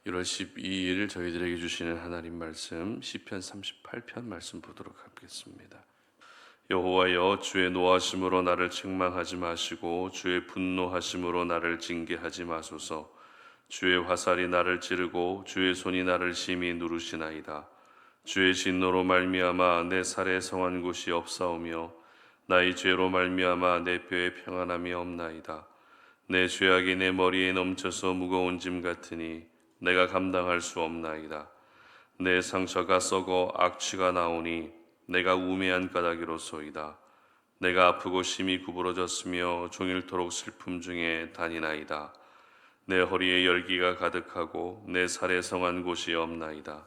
1월 12일 저희들에게 주시는 하나님 말씀 시편 38편 말씀 보도록 하겠습니다. 여호와여, 주의 노하심으로 나를 책망하지 마시고 주의 분노하심으로 나를 징계하지 마소서. 주의 화살이 나를 찌르고 주의 손이 나를 심히 누르시나이다. 주의 진노로 말미암아 내 살에 성한 곳이 없사오며 나의 죄로 말미암아 내 뼈에 평안함이 없나이다. 내 죄악이 내 머리에 넘쳐서 무거운 짐 같으니 내가 감당할 수 없나이다. 내 상처가 썩어 악취가 나오니 내가 우매한 까닭이로소이다. 내가 아프고 심히 구부러졌으며 종일토록 슬픔 중에 다니나이다. 내 허리에 열기가 가득하고 내 살에 성한 곳이 없나이다.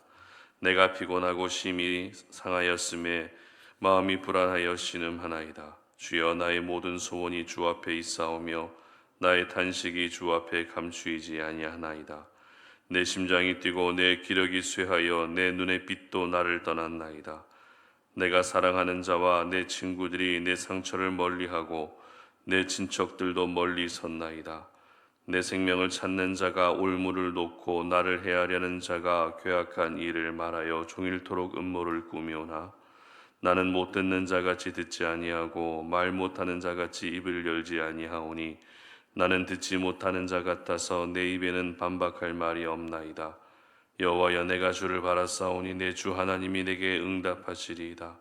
내가 피곤하고 심히 상하였음에 마음이 불안하여 신음하나이다. 주여, 나의 모든 소원이 주 앞에 있사오며 나의 탄식이 주 앞에 감추이지 아니하나이다. 내 심장이 뛰고 내 기력이 쇠하여 내 눈의 빛도 나를 떠났나이다. 내가 사랑하는 자와 내 친구들이 내 상처를 멀리하고 내 친척들도 멀리 섰나이다. 내 생명을 찾는 자가 올무를 놓고 나를 해하려는 자가 괴악한 일을 말하여 종일토록 음모를 꾸미오나 나는 못 듣는 자같이 듣지 아니하고 말 못하는 자같이 입을 열지 아니하오니 나는 듣지 못하는 자 같아서 내 입에는 반박할 말이 없나이다. 여호와여, 내가 주를 바라사오니 내 주 하나님이 내게 응답하시리이다.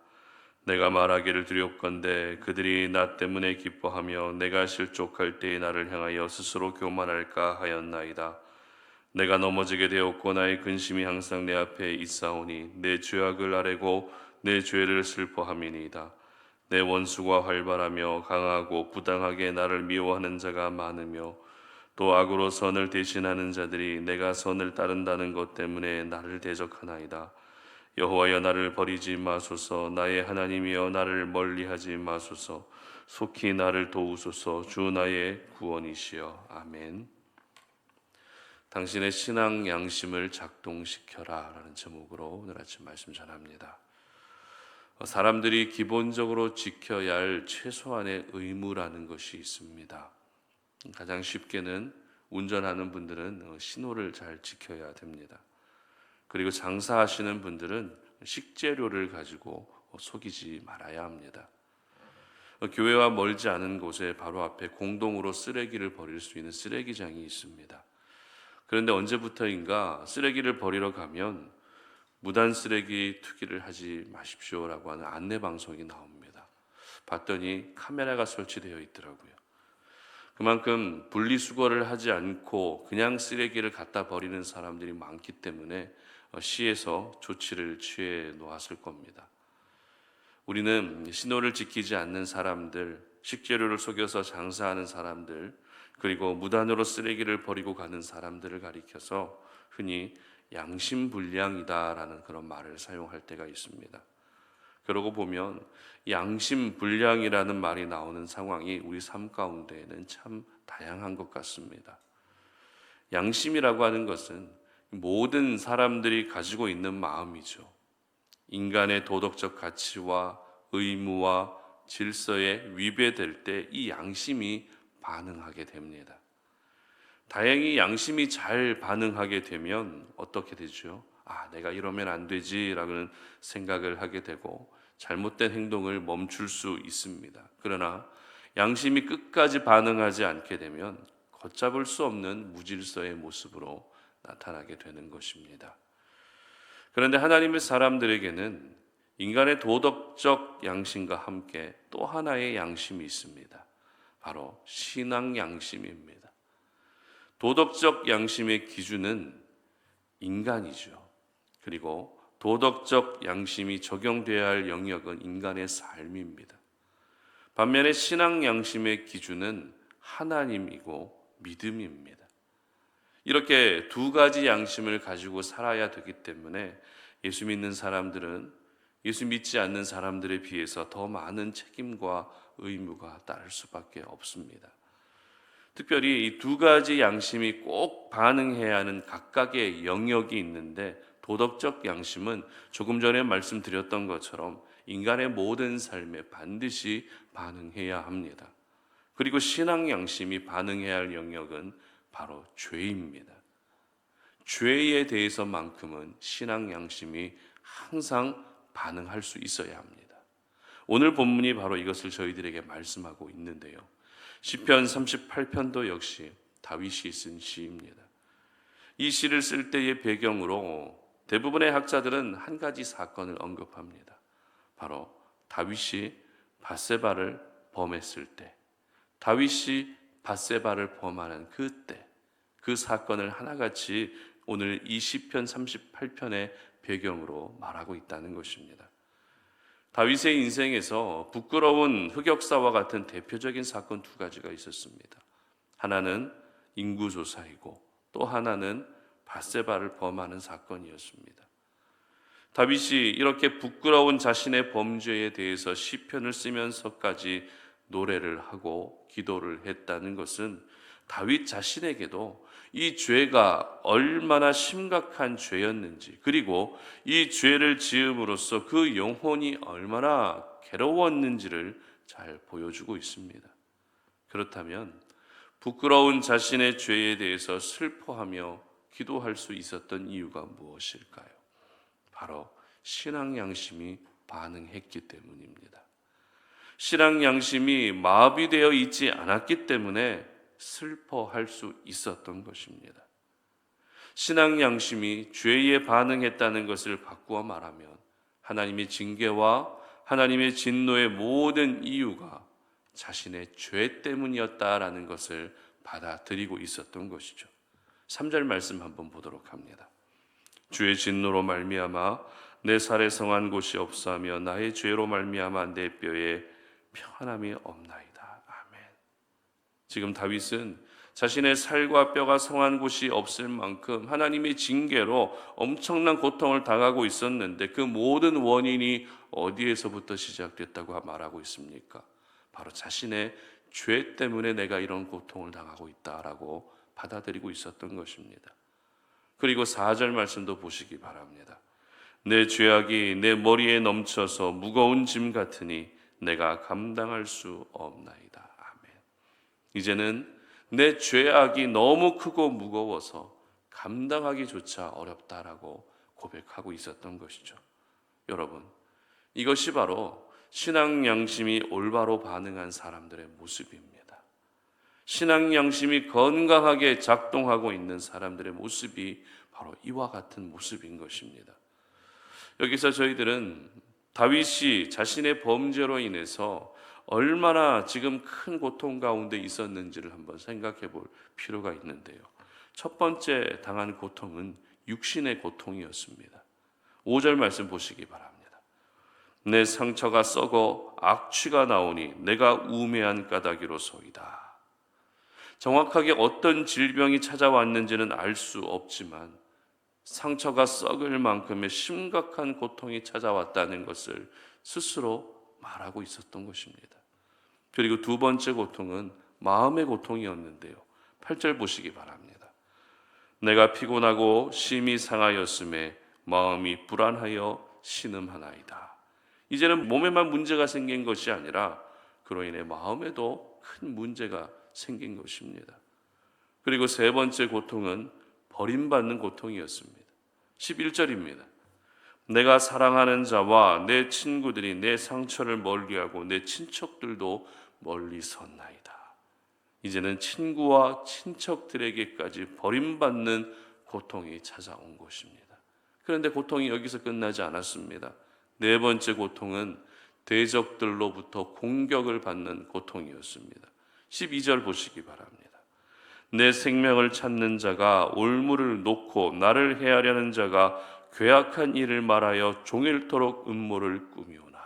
내가 말하기를 두렵건대 그들이 나 때문에 기뻐하며 내가 실족할 때에 나를 향하여 스스로 교만할까 하였나이다. 내가 넘어지게 되었고 나의 근심이 항상 내 앞에 있사오니 내 죄악을 아뢰고 내 죄를 슬퍼함이니이다. 내 원수가 활발하며 강하고 부당하게 나를 미워하는 자가 많으며 또 악으로 선을 대신하는 자들이 내가 선을 따른다는 것 때문에 나를 대적하나이다. 여호와여, 나를 버리지 마소서. 나의 하나님이여, 나를 멀리하지 마소서. 속히 나를 도우소서. 주 나의 구원이시여. 아멘. 당신의 신앙 양심을 작동시켜라 라는 제목으로 오늘 아침 말씀 전합니다. 사람들이 기본적으로 지켜야 할 최소한의 의무라는 것이 있습니다. 가장 쉽게는 운전하는 분들은 신호를 잘 지켜야 됩니다. 그리고 장사하시는 분들은 식재료를 가지고 속이지 말아야 합니다. 교회와 멀지 않은 곳에 바로 앞에 공동으로 쓰레기를 버릴 수 있는 쓰레기장이 있습니다. 그런데 언제부터인가 쓰레기를 버리러 가면 무단 쓰레기 투기를 하지 마십시오라고 하는 안내 방송이 나옵니다. 봤더니 카메라가 설치되어 있더라고요. 그만큼 분리수거를 하지 않고 그냥 쓰레기를 갖다 버리는 사람들이 많기 때문에 시에서 조치를 취해 놓았을 겁니다. 우리는 신호를 지키지 않는 사람들, 식재료를 속여서 장사하는 사람들, 그리고 무단으로 쓰레기를 버리고 가는 사람들을 가리켜서 흔히 양심불량이다라는 그런 말을 사용할 때가 있습니다. 그러고 보면 양심불량이라는 말이 나오는 상황이 우리 삶 가운데에는 참 다양한 것 같습니다. 양심이라고 하는 것은 모든 사람들이 가지고 있는 마음이죠. 인간의 도덕적 가치와 의무와 질서에 위배될 때 이 양심이 반응하게 됩니다. 다행히 양심이 잘 반응하게 되면 어떻게 되죠? 내가 이러면 안 되지라는 생각을 하게 되고 잘못된 행동을 멈출 수 있습니다. 그러나 양심이 끝까지 반응하지 않게 되면 걷잡을 수 없는 무질서의 모습으로 나타나게 되는 것입니다. 그런데 하나님의 사람들에게는 인간의 도덕적 양심과 함께 또 하나의 양심이 있습니다. 바로 신앙 양심입니다. 도덕적 양심의 기준은 인간이죠. 그리고 도덕적 양심이 적용돼야 할 영역은 인간의 삶입니다. 반면에 신앙 양심의 기준은 하나님이고 믿음입니다. 이렇게 두 가지 양심을 가지고 살아야 되기 때문에 예수 믿는 사람들은 예수 믿지 않는 사람들에 비해서 더 많은 책임과 의무가 따를 수밖에 없습니다. 특별히 이 두 가지 양심이 꼭 반응해야 하는 각각의 영역이 있는데 도덕적 양심은 조금 전에 말씀드렸던 것처럼 인간의 모든 삶에 반드시 반응해야 합니다. 그리고 신앙 양심이 반응해야 할 영역은 바로 죄입니다. 죄에 대해서만큼은 신앙 양심이 항상 반응할 수 있어야 합니다. 오늘 본문이 바로 이것을 저희들에게 말씀하고 있는데요. 시편 38편도 역시 다윗이 쓴 시입니다. 이 시를 쓸 때의 배경으로 대부분의 학자들은 한 가지 사건을 언급합니다. 바로 다윗이 밧세바를 범했을 때, 다윗이 밧세바를 범하는 그때, 그 사건을 하나같이 오늘 이 시편 38편의 배경으로 말하고 있다는 것입니다. 다윗의 인생에서 부끄러운 흑역사와 같은 대표적인 사건 두 가지가 있었습니다. 하나는 인구조사이고 또 하나는 밧세바를 범하는 사건이었습니다. 다윗이 이렇게 부끄러운 자신의 범죄에 대해서 시편을 쓰면서까지 노래를 하고 기도를 했다는 것은 다윗 자신에게도 이 죄가 얼마나 심각한 죄였는지, 그리고 이 죄를 지음으로써 그 영혼이 얼마나 괴로웠는지를 잘 보여주고 있습니다. 그렇다면 부끄러운 자신의 죄에 대해서 슬퍼하며 기도할 수 있었던 이유가 무엇일까요? 바로 신앙 양심이 반응했기 때문입니다. 신앙 양심이 마비되어 있지 않았기 때문에 슬퍼할 수 있었던 것입니다. 신앙 양심이 죄에 반응했다는 것을 바꾸어 말하면 하나님의 징계와 하나님의 진노의 모든 이유가 자신의 죄 때문이었다라는 것을 받아들이고 있었던 것이죠. 3절 말씀 한번 보도록 합니다. 주의 진노로 말미암아 내 살에 성한 곳이 없사며 나의 죄로 말미암아 내 뼈에 평안함이 없나이다. 아멘. 지금 다윗은 자신의 살과 뼈가 성한 곳이 없을 만큼 하나님의 징계로 엄청난 고통을 당하고 있었는데 그 모든 원인이 어디에서부터 시작됐다고 말하고 있습니까? 바로 자신의 죄 때문에 내가 이런 고통을 당하고 있다라고 받아들이고 있었던 것입니다. 그리고 4절 말씀도 보시기 바랍니다. 내 죄악이 내 머리에 넘쳐서 무거운 짐 같으니 내가 감당할 수 없나이다. 아멘. 이제는 내 죄악이 너무 크고 무거워서 감당하기조차 어렵다라고 고백하고 있었던 것이죠. 여러분, 이것이 바로 신앙 양심이 올바로 반응한 사람들의 모습입니다. 신앙 양심이 건강하게 작동하고 있는 사람들의 모습이 바로 이와 같은 모습인 것입니다. 여기서 저희들은 다윗이 자신의 범죄로 인해서 얼마나 지금 큰 고통 가운데 있었는지를 한번 생각해 볼 필요가 있는데요. 첫 번째 당한 고통은 육신의 고통이었습니다. 5절 말씀 보시기 바랍니다. 내 상처가 썩어 악취가 나오니 내가 우매한 까닭이로소이다. 정확하게 어떤 질병이 찾아왔는지는 알 수 없지만 상처가 썩을 만큼의 심각한 고통이 찾아왔다는 것을 스스로 말하고 있었던 것입니다. 그리고 두 번째 고통은 마음의 고통이었는데요. 8절 보시기 바랍니다. 내가 피곤하고 심히 상하였음에 마음이 불안하여 신음하나이다. 이제는 몸에만 문제가 생긴 것이 아니라 그로 인해 마음에도 큰 문제가 생긴 것입니다. 그리고 세 번째 고통은 버림받는 고통이었습니다. 11절입니다. 내가 사랑하는 자와 내 친구들이 내 상처를 멀리하고 내 친척들도 멀리 섰나이다. 이제는 친구와 친척들에게까지 버림받는 고통이 찾아온 것입니다. 그런데 고통이 여기서 끝나지 않았습니다. 네 번째 고통은 대적들로부터 공격을 받는 고통이었습니다. 12절 보시기 바랍니다. 내 생명을 찾는 자가 올무를 놓고 나를 해하려는 자가 괴악한 일을 말하여 종일토록 음모를 꾸미우나.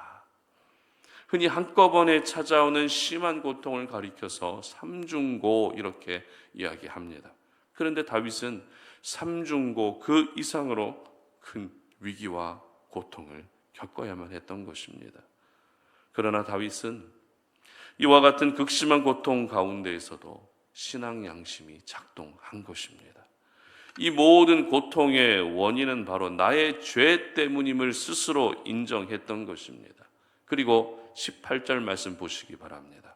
흔히 한꺼번에 찾아오는 심한 고통을 가리켜서 삼중고 이렇게 이야기합니다. 그런데 다윗은 삼중고 그 이상으로 큰 위기와 고통을 겪어야만 했던 것입니다. 그러나 다윗은 이와 같은 극심한 고통 가운데에서도 신앙 양심이 작동한 것입니다. 이 모든 고통의 원인은 바로 나의 죄 때문임을 스스로 인정했던 것입니다. 그리고 18절 말씀 보시기 바랍니다.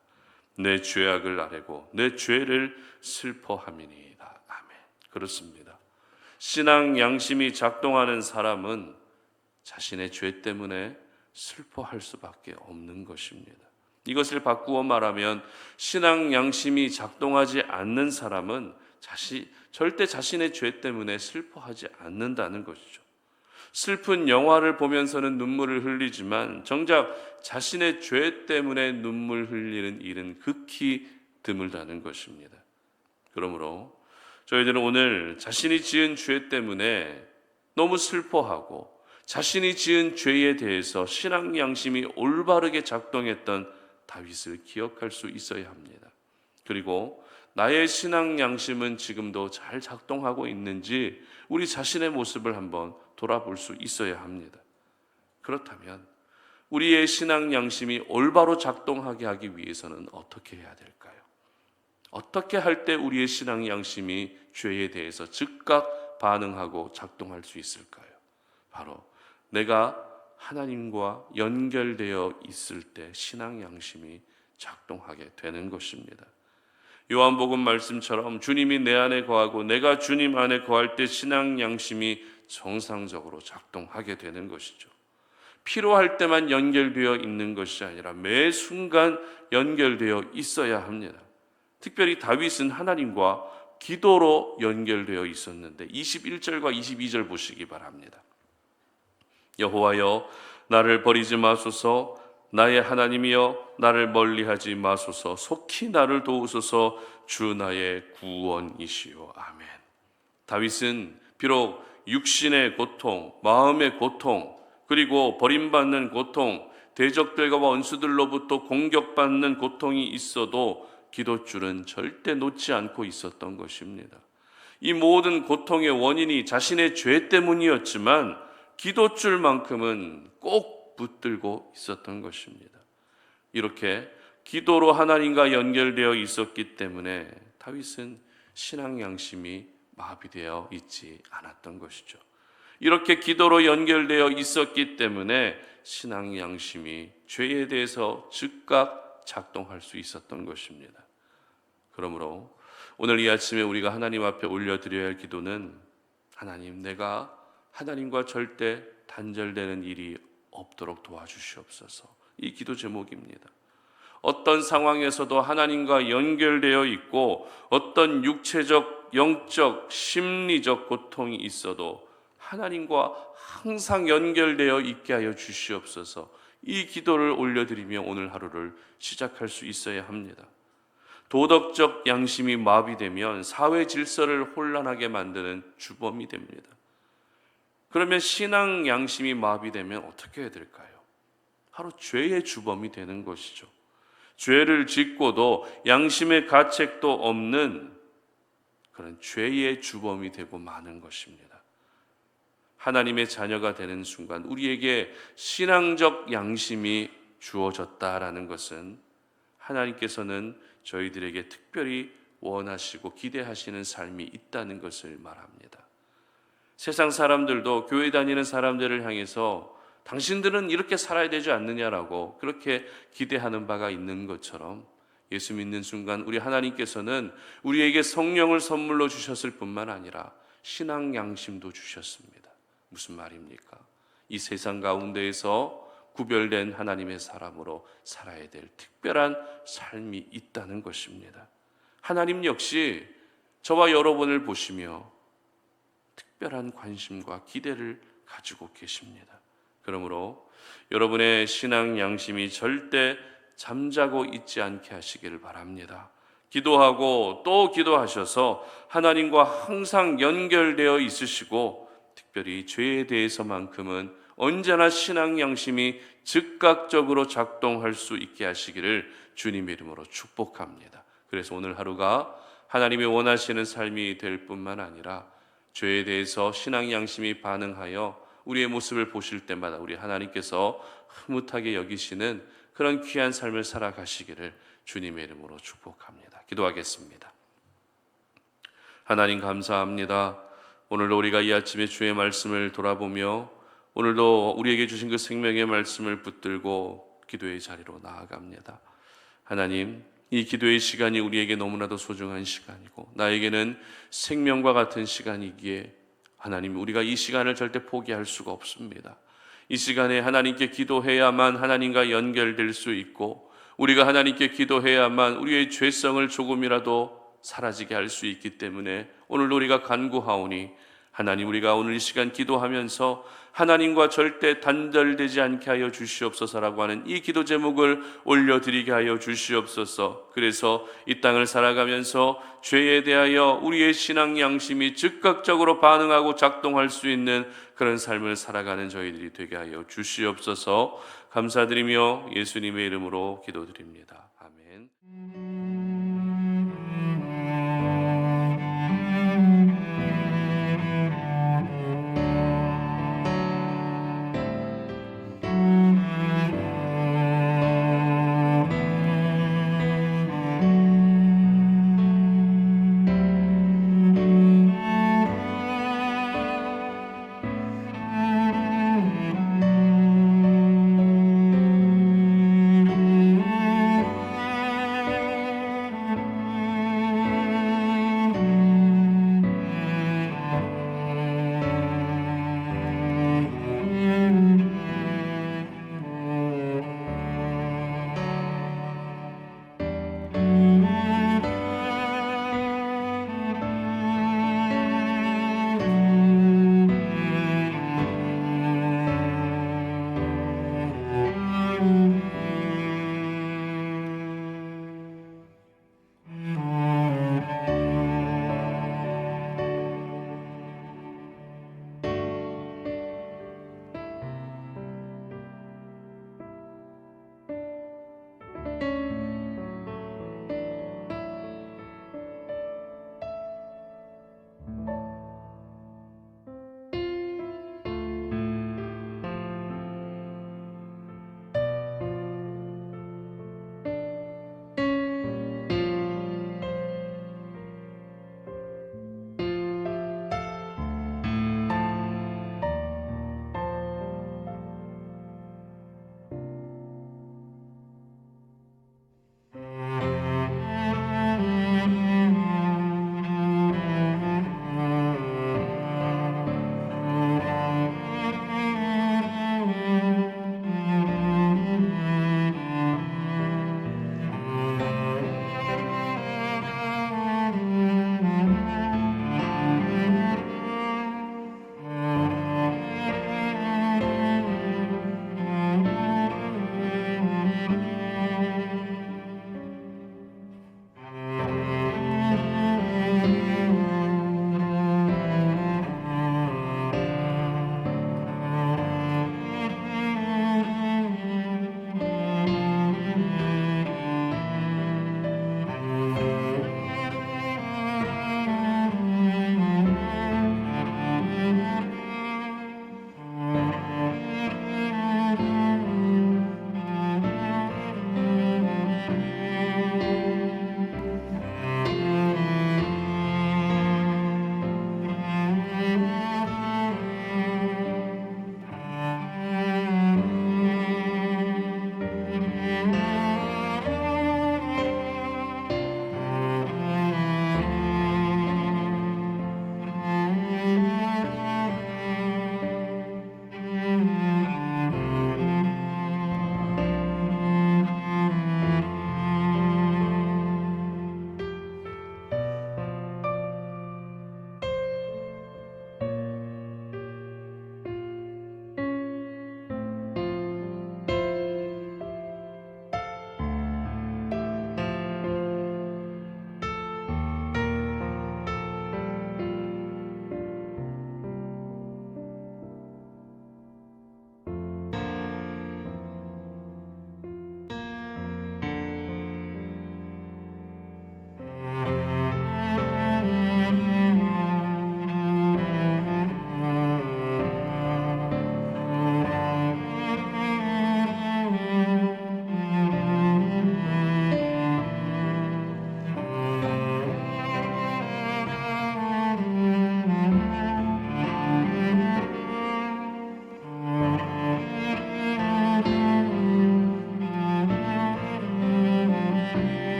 내 죄악을 아뢰고 내 죄를 슬퍼함이니이다. 아멘. 그렇습니다. 신앙 양심이 작동하는 사람은 자신의 죄 때문에 슬퍼할 수밖에 없는 것입니다. 이것을 바꾸어 말하면 신앙 양심이 작동하지 않는 사람은 절대 자신의 죄 때문에 슬퍼하지 않는다는 것이죠. 슬픈 영화를 보면서는 눈물을 흘리지만 정작 자신의 죄 때문에 눈물 흘리는 일은 극히 드물다는 것입니다. 그러므로 저희들은 오늘 자신이 지은 죄 때문에 너무 슬퍼하고 자신이 지은 죄에 대해서 신앙 양심이 올바르게 작동했던 다윗을 기억할 수 있어야 합니다. 그리고 나의 신앙 양심은 지금도 잘 작동하고 있는지 우리 자신의 모습을 한번 돌아볼 수 있어야 합니다. 그렇다면 우리의 신앙 양심이 올바로 작동하게 하기 위해서는 어떻게 해야 될까요? 어떻게 할 때 우리의 신앙 양심이 죄에 대해서 즉각 반응하고 작동할 수 있을까요? 바로 내가 하나님과 연결되어 있을 때 신앙 양심이 작동하게 되는 것입니다. 요한복음 말씀처럼 주님이 내 안에 거하고 내가 주님 안에 거할 때 신앙 양심이 정상적으로 작동하게 되는 것이죠. 필요할 때만 연결되어 있는 것이 아니라 매 순간 연결되어 있어야 합니다. 특별히 다윗은 하나님과 기도로 연결되어 있었는데 21절과 22절 보시기 바랍니다. 여호와여 나를 버리지 마소서, 나의 하나님이여 나를 멀리하지 마소서, 속히 나를 도우소서, 주 나의 구원이시오. 아멘. 다윗은 비록 육신의 고통, 마음의 고통, 그리고 버림받는 고통, 대적들과 원수들로부터 공격받는 고통이 있어도 기도줄은 절대 놓지 않고 있었던 것입니다. 이 모든 고통의 원인이 자신의 죄 때문이었지만 기도줄만큼은 꼭 붙들고 있었던 것입니다. 이렇게 기도로 하나님과 연결되어 있었기 때문에 다윗은 신앙 양심이 마비되어 있지 않았던 것이죠. 이렇게 기도로 연결되어 있었기 때문에 신앙 양심이 죄에 대해서 즉각 작동할 수 있었던 것입니다. 그러므로 오늘 이 아침에 우리가 하나님 앞에 올려드려야 할 기도는 하나님, 내가 하나님과 절대 단절되는 일이 없도록 도와주시옵소서. 이 기도 제목입니다. 어떤 상황에서도 하나님과 연결되어 있고 어떤 육체적, 영적, 심리적 고통이 있어도 하나님과 항상 연결되어 있게 하여 주시옵소서. 이 기도를 올려드리며 오늘 하루를 시작할 수 있어야 합니다. 도덕적 양심이 마비되면 사회 질서를 혼란하게 만드는 주범이 됩니다. 그러면 신앙 양심이 마비되면 어떻게 해야 될까요? 바로 죄의 주범이 되는 것이죠. 죄를 짓고도 양심의 가책도 없는 그런 죄의 주범이 되고 마는 것입니다. 하나님의 자녀가 되는 순간 우리에게 신앙적 양심이 주어졌다라는 것은 하나님께서는 저희들에게 특별히 원하시고 기대하시는 삶이 있다는 것을 말합니다. 세상 사람들도 교회 다니는 사람들을 향해서 당신들은 이렇게 살아야 되지 않느냐라고 그렇게 기대하는 바가 있는 것처럼 예수 믿는 순간 우리 하나님께서는 우리에게 성령을 선물로 주셨을 뿐만 아니라 신앙 양심도 주셨습니다. 무슨 말입니까? 이 세상 가운데에서 구별된 하나님의 사람으로 살아야 될 특별한 삶이 있다는 것입니다. 하나님 역시 저와 여러분을 보시며 특별한 관심과 기대를 가지고 계십니다. 그러므로 여러분의 신앙 양심이 절대 잠자고 있지 않게 하시기를 바랍니다. 기도하고 또 기도하셔서 하나님과 항상 연결되어 있으시고 특별히 죄에 대해서만큼은 언제나 신앙 양심이 즉각적으로 작동할 수 있게 하시기를 주님의 이름으로 축복합니다. 그래서 오늘 하루가 하나님이 원하시는 삶이 될 뿐만 아니라 죄에 대해서 신앙 양심이 반응하여 우리의 모습을 보실 때마다 우리 하나님께서 흐뭇하게 여기시는 그런 귀한 삶을 살아가시기를 주님의 이름으로 축복합니다. 기도하겠습니다. 하나님 감사합니다. 오늘도 우리가 이 아침에 주의 말씀을 돌아보며 오늘도 우리에게 주신 그 생명의 말씀을 붙들고 기도의 자리로 나아갑니다. 하나님, 이 기도의 시간이 우리에게 너무나도 소중한 시간이고 나에게는 생명과 같은 시간이기에 하나님, 우리가 이 시간을 절대 포기할 수가 없습니다. 이 시간에 하나님께 기도해야만 하나님과 연결될 수 있고, 우리가 하나님께 기도해야만 우리의 죄성을 조금이라도 사라지게 할 수 있기 때문에 오늘 우리가 간구하오니, 하나님, 우리가 오늘 이 시간 기도하면서 하나님과 절대 단절되지 않게 하여 주시옵소서라고 하는 이 기도 제목을 올려드리게 하여 주시옵소서. 그래서 이 땅을 살아가면서 죄에 대하여 우리의 신앙 양심이 즉각적으로 반응하고 작동할 수 있는 그런 삶을 살아가는 저희들이 되게 하여 주시옵소서. 감사드리며 예수님의 이름으로 기도드립니다.